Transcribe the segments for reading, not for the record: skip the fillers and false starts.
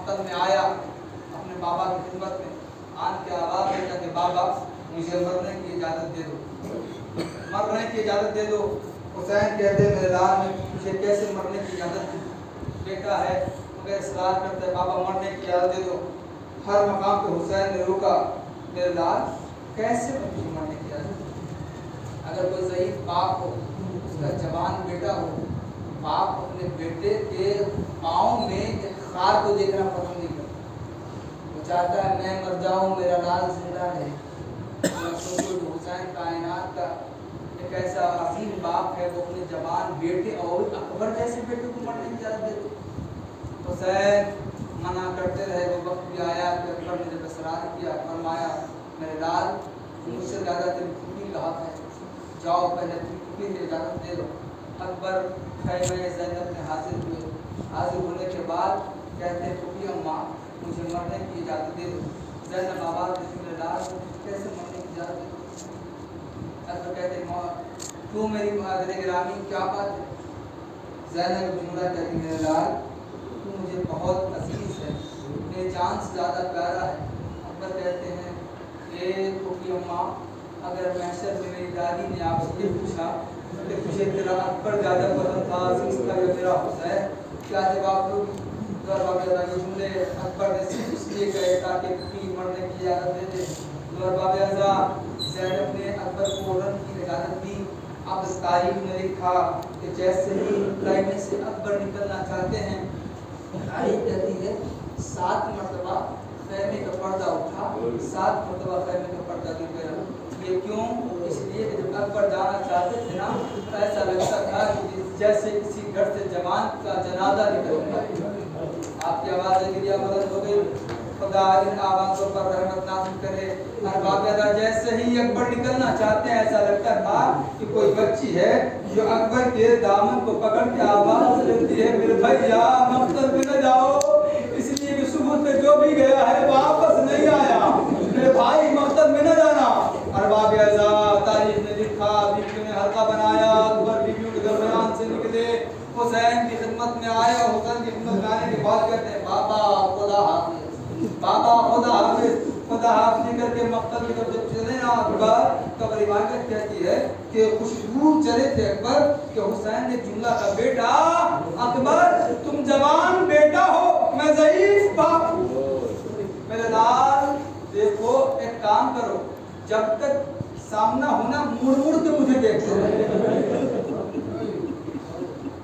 मकतल में आया अपने बाबा की खिदमत में, आन के आवाज़ देता कि बाबा मुझे मरने की इजाज़त दे दो, मरने की इजाज़त दे दो। हुसैन कहते हैं मेरे लाल में मुझे कैसे मरने की इजाज़त दी, बेटा है मगर इसरार करते हैं बाबा मरने की इजाज़त दे दो। हर मकाम पे हुसैन ने रोका, मेरे लाल कैसे मुझे मरने की इजाज़त दी। अगर कोई ज़ईफ़ बाप हो, उसका जवान बेटा हो, बाप अपने बेटे के पाँव में एक खार को देखना पसंद नहीं करता, वो चाहता है मैं मर जाऊं मेरा लाल जिंदा रहे। हुसैन कायनात का एक ऐसा अजीम बाप है, वो अपने जवान बेटे और अकबर जैसे बेटे को मरने की इजाज़त दे दो। हुसैन मना करते रहे, वो वक्त भी आया कि अकबर ने जब इसरार किया, फरमाया मेरे लाल मुझसे ज़्यादा तेरी फूफी का हक है, जाओ पहले तेरी फूफी की इजाज़त दे दो। अकबर खैमे ज़ैनब में हाजिर हुए, हाजिर होने के बाद कहते हैं फूफी अम्मा मुझे मरने की इजाज़त दे दो। ज़ैनब आवाज़ देती मेरे लाल कैसे मरने की इजाज़त दे दो। अकबर कहते हैं क्यों मेरी मादर गिरामी क्या बात है। ज़ैनब जुमला कहती मेरे लाल तू मुझे बहुत अजीज़ है, मेरी जान से ज़्यादा प्यारा है। अकबर कहते हैं ए फूफी अम्मा अगर महशर में मेरी दादी ने आपसे ये पूछा कि मुझे तेरा अकबर ज़्यादा पसंद था अजीज़ था या मेरा हुसैन, क्या जवाब दोगी। जुमले अकबर ने सिर्फ इसलिए कहे ताकि फूफी मरने की इजाज़त दे दे। ज़ैनब ने अकबर को रन की इजाज़त दी। अब इस तारीख में लिखा कि जैसे ही खैमे से अकबर निकलना चाहते हैं, तारीख कहती है 7 मरतबा खैमे का पर्दा उठा, 7 मरतबा खैमे का पर्दा गिर गया। ये क्यों? इसलिए कि जब अकबर जाना चाहते थे ना तो ऐसा लगता था कि जैसे किसी घर से जवान का जनाजा निकल गया। आपकी आवाज़ बदल हो गई, खुदा इन आवाज़ों पर रहमत नाज़िल करे। अरबाब जैसे ही अकबर निकलना चाहते हैं ऐसा लगता था कि कोई बच्ची है जो अकबर के दामन को पकड़ के आवाज़ देती है मेरे भैया मकतल में न जाओ, इसलिए कि सुबह से जो भी गया है वापस नहीं आया, मेरे भाई मकतल में न जाना। अरबाब तारीख ने लिखा, बीवियों ने हल्का बनाया, अकबर बीवियों के दरमियान से निकले, हुसैन की खिदमत में आए और हुसैन की खिदमत में आने के बाद कहते हैं बाबा खुदा हाफिज़, बाबा खुदा हाफिज़, खुदा हाफिज़ करके मकतल की तरफ जब चले ना अकबर, तब रिवायत कहती है कि कुछ दूर चले थे अकबर कि हुसैन ने जुमला का बेटा अकबर तुम जवान बेटा हो, मैं ज़ईफ़ बाप हूँ, मेरे लाल देखो एक काम करो जब तक सामना होना मुड़ मुड़ के मुझे देखते रहे।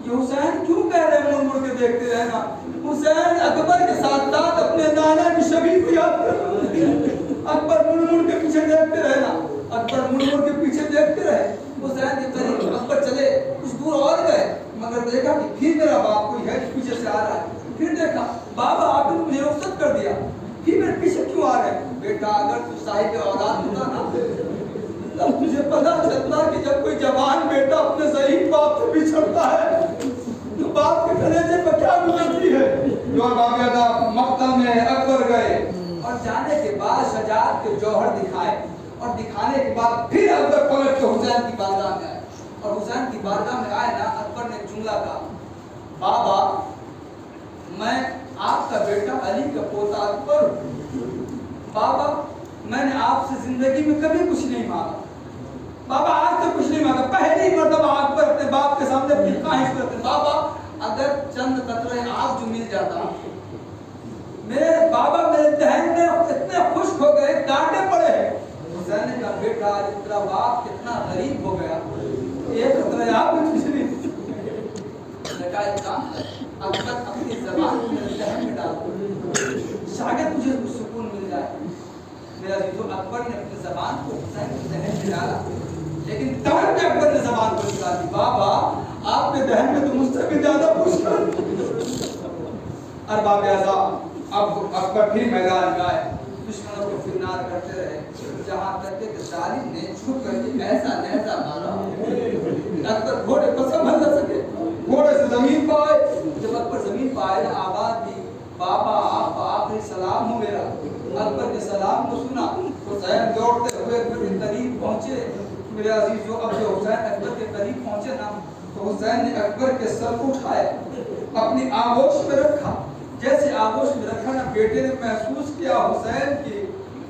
ये हुसैन क्यों कह रहे हैं मुड़ मुड़ के देखते रहना। हुसैन अकबर के साथ साथ अपने नाना की शबीह को याद कर, अकबर मुड़ मुड़ के पीछे देखते रहना, अकबर मुड़ मुड़ के पीछे देखते रहे। हुसैन के करीब अकबर चले, कुछ दूर और गए मगर देखा कि फिर मेरा बाप कोई है जो पीछे से आ रहा है। फिर देखा बाबा आपने मुझे रुखसत कर दिया, फिर मेरे पीछे क्यों आ रहे हैं। बेटा अगर तू साहिब औलाद होता ना तब तुझे पता चलता कि जब कोई जवान बेटा अपने ज़ईफ़ बाप से बिछड़ता है तो बाप के कलेजे पर क्या गुजरती है। जो मकतल में अकबर गए और जाने के बाद शजाअत के जौहर दिखाए और दिखाने के बाद फिर अकबर पलट के हुसैन की बारगाह में आए और हुसैन की बारगाह में आए ना अकबर ने जुमला कहा बाबा मैं आपका बेटा अली का पोता अकबर, बाबा मैंने आपसे जिंदगी में कभी कुछ नहीं मांगा, बाबा आज तक कुछ नहीं मांगा, पहली मर्तबा अकबर अपने बाप के सामने अपनी ख्वाहिश करते बाबा अगर चंद कतरे आग जो मिल जाता मेरे बाबा मेरे दहन में इतने खुश हो गए कांटे पड़े। हुसैन ने कहा बेटा आज तेरा बाप कितना गरीब हो गया, एक कतरे आग में कुछ नहीं। अकबर अपनी ज़बान मेरे दहन में डाल शायद तुझे सुकून मिल जाए। मेरा जो अकबर ने अपनी ज़बान को हुसैन के दहन में डाला, लेकिन तब पे अकबर ने ज़बान को निकाल दी बाबा आपके दहन में तो मुझसे भी ज़्यादा खुश कर। अरबाब आज़म अब अकबर फिर मैदान में आए, दुश्मनों को फिरनार करते रहे जहाँ तक कि जालिम ने छुप करके ऐसा लहजा मारा अकबर घोड़े को संभल न सके, घोड़े से जमीन पर आए। जब अकबर जमीन पर आए ना आवाज दी बाबा आप आखिरी सलाम हो मेरा। अकबर के सलाम को सुना, हुसैन दौड़ते हुए अकबर के करीब पहुंचे। मेरे अजीजों अब जो हुसैन अकबर के करीब पहुंचे ना तो हुसैन ने अकबर के सर को उठाया, अपनी आगोश में रखा, जैसे आगोश में रखा ना बेटे ने महसूस किया हुसैन की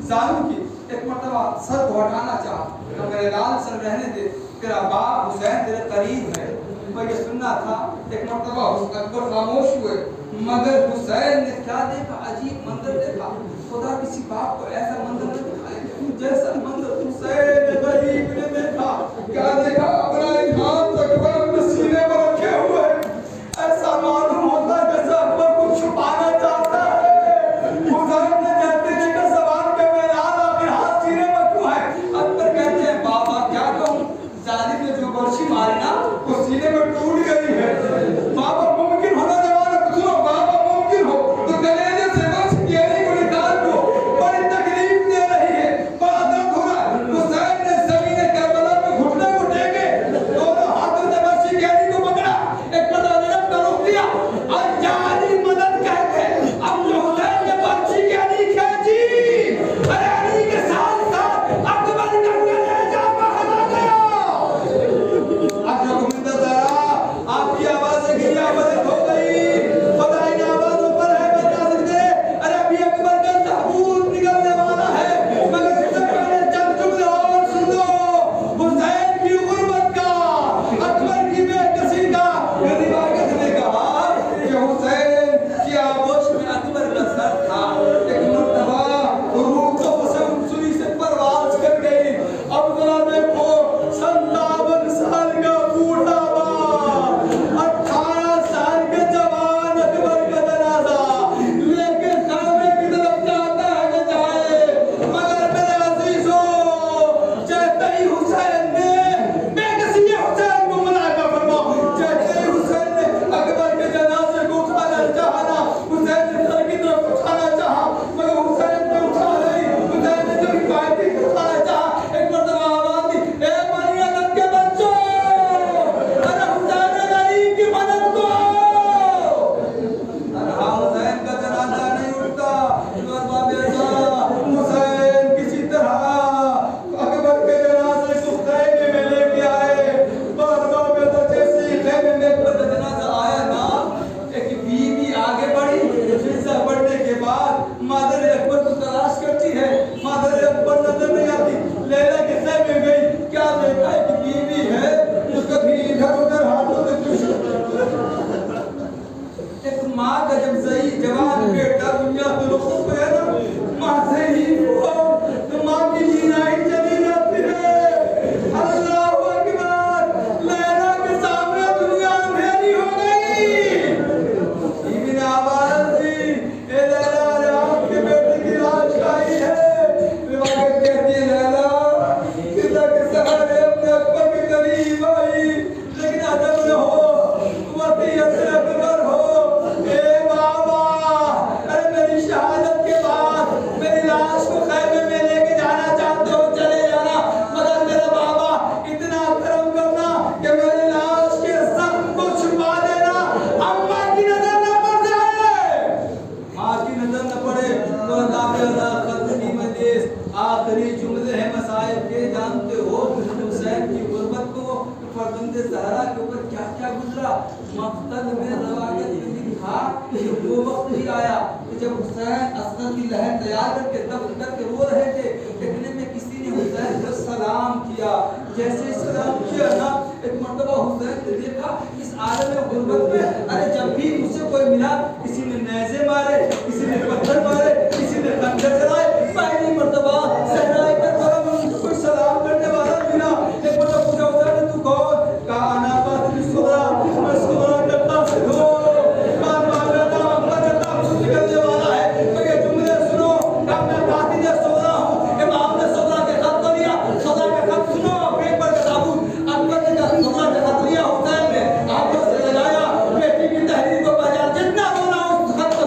जालिम की एक मर्तबा सर को हटाना चाहा, तो मेरे लाल सर रहने दे, तेरा बाप हुसैन तेरे करीब है, मैं ये सुनना था। एक मर्तबा अकबर खामोश हुए, मगर हुसैन ने क्या देखा, अजीब मंजर देखा। खुदा किसी बाप को ऐसा मंजर न दिखाए जैसा मंजर हुसैन गरीब ने देखा। क्या देखा, अपना एक हाथ अकबर अपने सीने पर रखे हुए, ऐसा मालूम होता है जैसे अकबर को छुपाना चाहता है। हुसैन ने कहते देखा सवाल के मेरे आखिर हाथ सीने पर क्यों है? अकबर कहते हैं बाबा क्या कहूं, जालिम ने जो बर्छी मारी ना वो सीने में टूट गई है। बाबा मुमकिन होना जवान सुनो, बाबा मुमकिन हो तो कलेजे से बर्छी केरी को निकाल दो, बड़ी तकलीफ दे रही है, बड़ा दर्द हो रहा है। हुसैन ने ज़मीन करबला पे घुटने को टेके, दोनों हाथों से बर्छी केरी को पकड़ा, एक मदद का रुख दिया और जानी मदद कहते अब जो हुसैन ने बर्छी केरी खींची, अरे अली के साथ साथ अकबर का कलेजा बहला गया। आपकी आवाज़ें गिरी आवाज़ें हो गई, खुदा इन आवाज़ों पर है बता सकते। अरे अभी अकबर का ताबूत निकलने वाला है, मगर इससे पहले चंद जुमले और सुन लो। हुसैन की गुर्बत का, अकबर की बेकसी का, रिवायत ने कहा कि हुसैन की आगोश में अकबर का सर था। एक मर्तबा रूह तो हुसैन सुरी से परवाज कर गई। अब जरा देखो 57 साल का बूढ़ा बाप, 18 साल के जवान अकबर का जनाजा लेके खाने की तरफ जाता है कि जाए, मगर मेरे अजीजों जैसे ही हुसैन ने बेकसी हुसैन को मुलाका फरमाओ, जैसे ही हुसैन ने अकबर के जनाजे को उठाना चाहा ना, हुसैन ने सर की तरफ उठाना चाहा, मगर हुसैन ने उठा नहीं। हुसैन ने जब बाइक को उठाना चाहा, एक मर्तबा आवाज दी, ए बनी आदम के बच्चों, अरे हुसैन गरीब की मदद को। अरे हुसैन का जनाजा नहीं उठता, हुसैन किसी तरह अकबर के जनाजे को खैमे में लेके आए। बारगाह में तो जैसे खैमे में अकबर का जनाजा आया ना, एक बीवी आगे बढ़ी, हिस्सा बढ़ने के बाद मादर अकबर को तलाश करती है, मादर अकबर नजर नहीं आती, लैला के खैमे में गई, क्या देखा है कि बीवी है जो कभी इधर उधर हाथों से कुछ। एक माँ का जब सही जवान बेटा दुनिया से रुखसत हो है ना, माँ से ही वो तो माँ की नींदाई चली जाती है। अल्लाहू अकबर, लैला के सामने दुनिया अंधेरी हो गई। बीवी ने आवाज दी, ए लैला अरे आपके बेटे की लाश आई है। रिवायत कहती है लैला किदा के सहारे अपने अकबर के करीब आई, लेकिन अदब न हो, वसीयत से अकबर हो। ए बाबा, अरे मेरी शहादत के बाद मेरी लाश को खैमे में लेके जाना चाहते हो चले जाना, मगर मेरे बाबा इतना करम करना कि मेरी लाश के जख्म को छुपा देना, अम्मा की नजर न पड़ जाए। माँ की नजर न पड़े तो आखिरी जुमले हैं मसाइब के, जानते हो हुसैन की गुर्बत को फरजंदे ज़हरा के ऊपर क्या क्या गुजरा। मक़तल में रवायत में लिखा कि वो वक्त भी आया कि जब हुसैन असगर की लहर तैयार करके दफ्न करके रो रहे थे, इतने में किसी ने हुसैन को सलाम किया। जैसे सलाम किया ना, एक मर्तबा हुसैन ने देखा इस आलम में गुर्बत में, अरे जब भी मुझसे कोई मिला, किसी ने नेज़े मारे, किसी ने पत्थर मारे, किसी ने खंजर चलाए, पहली मर्तबा सहराए पर कोई सलाम करने वाला मिला। एक मर्तबा पूछा हुसैन तू कौन? कहा अना फातिमा सुगरा, मैं सुगरा करता से हो, बार बार मेरा अपना करता निकलने वाला है। तो ये जुमले सुनो, कहा मैं फातिमा सुगरा हूँ। इमाम ने सुगरा के खत को लिया, सुगरा के खत सुनो, पेपर का ताबूत अकबर ने कहा सुगरा के खत लिया, हुसैन ने हाथों से लगाया, बेटी की तहरीर को बाजार जितना बोला उस खत को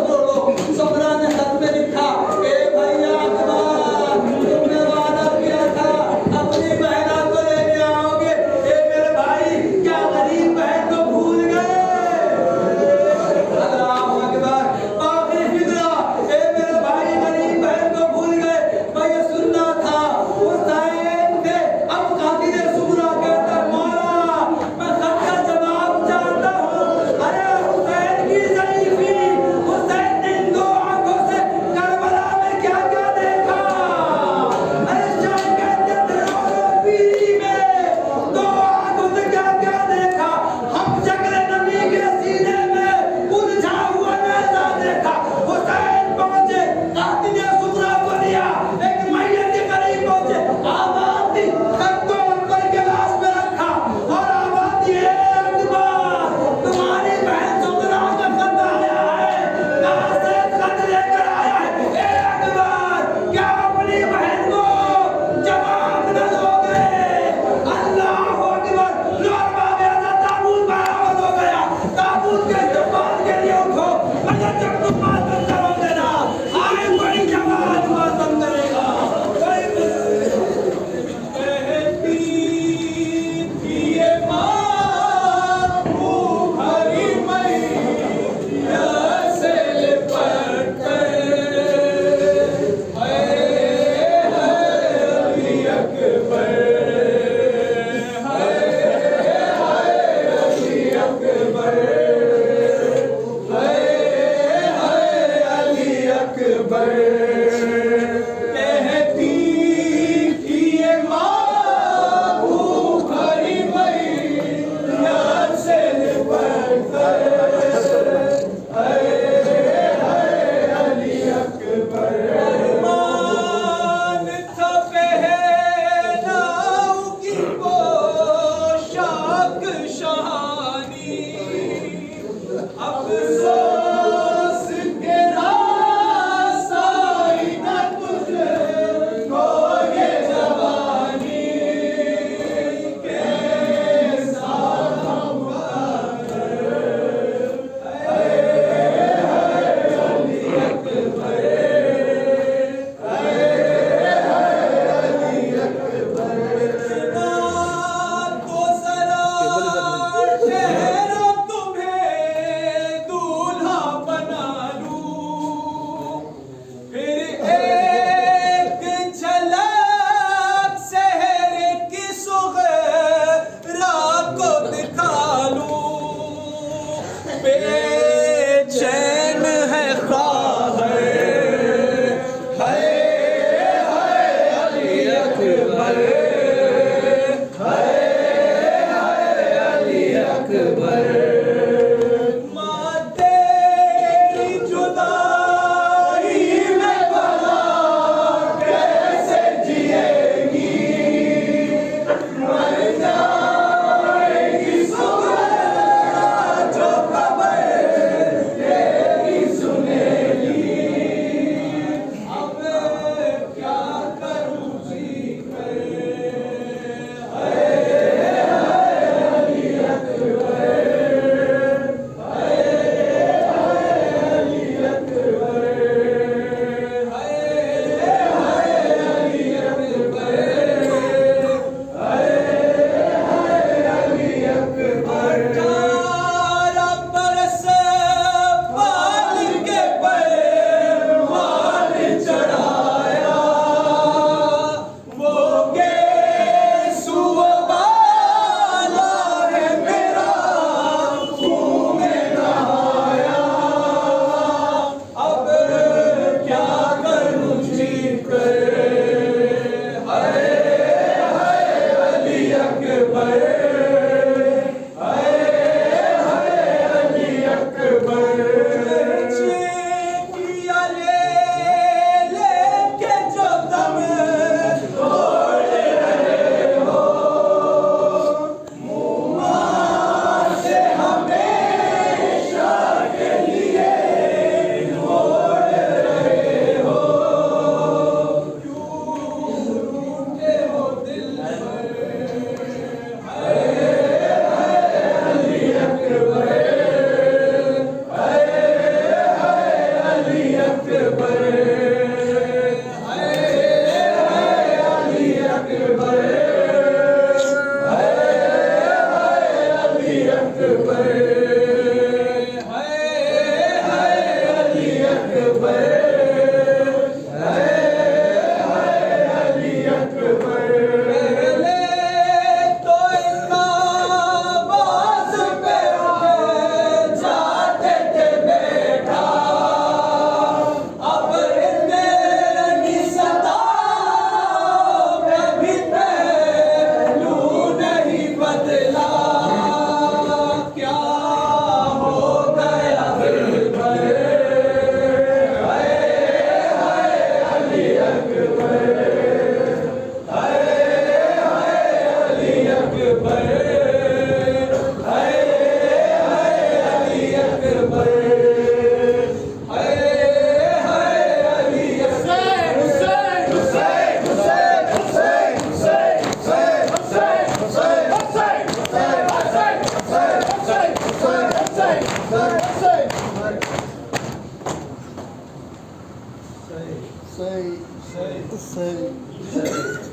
सही सही सही